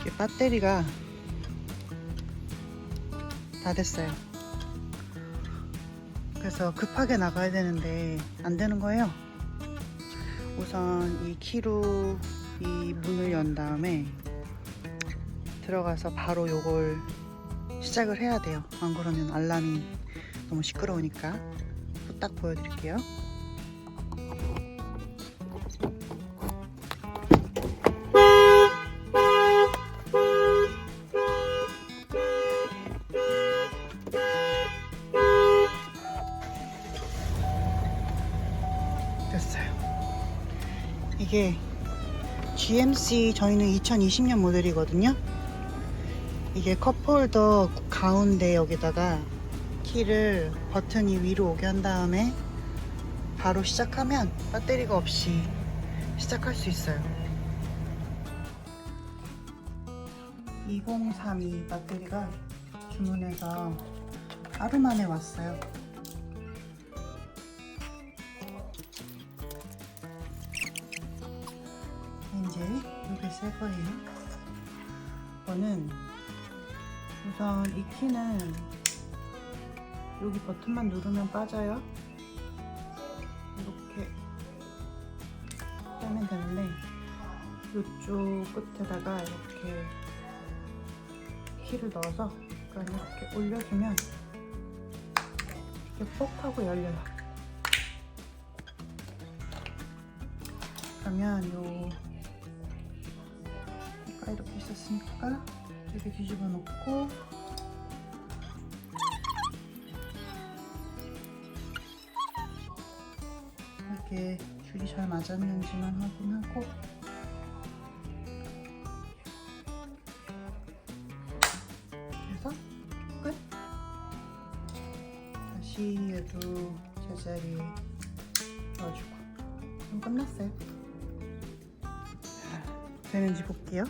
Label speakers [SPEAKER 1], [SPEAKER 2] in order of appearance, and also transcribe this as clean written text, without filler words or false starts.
[SPEAKER 1] 이게 배터리가 다 됐어요. 그래서 급하게 나가야 되는데 안 되는 거예요. 우선 이 키로 이 문을 연 다음에 들어가서 바로 요걸 시작을 해야 돼요. 안 그러면 알람이 너무 시끄러우니까. 딱 보여드릴게요. 됐어요. 이게 GMC 저희는 2020년 모델이거든요. 이게 컵홀더 가운데 여기다가 키를 버튼이 위로 오게 한 다음에 바로 시작하면 배터리가 없이 시작할 수 있어요. 2032 배터리가 주문해서 하루 만에 왔어요. 이제 이게 새 거예요. 이거는 우선 이 키는 여기 버튼만 누르면 빠져요. 이렇게 빼면 되는데 이쪽 끝에다가 이렇게 키를 넣어서 이렇게 올려주면 이렇게 뻑 하고 열려요. 그러면 요 이렇게 있었으니까 이렇게 뒤집어 놓고 이렇게 줄이 잘 맞았는지만 확인하고 그래서 끝! 다시 얘도 제자리에 넣어주고 그럼 끝났어요. 되는지 볼게요.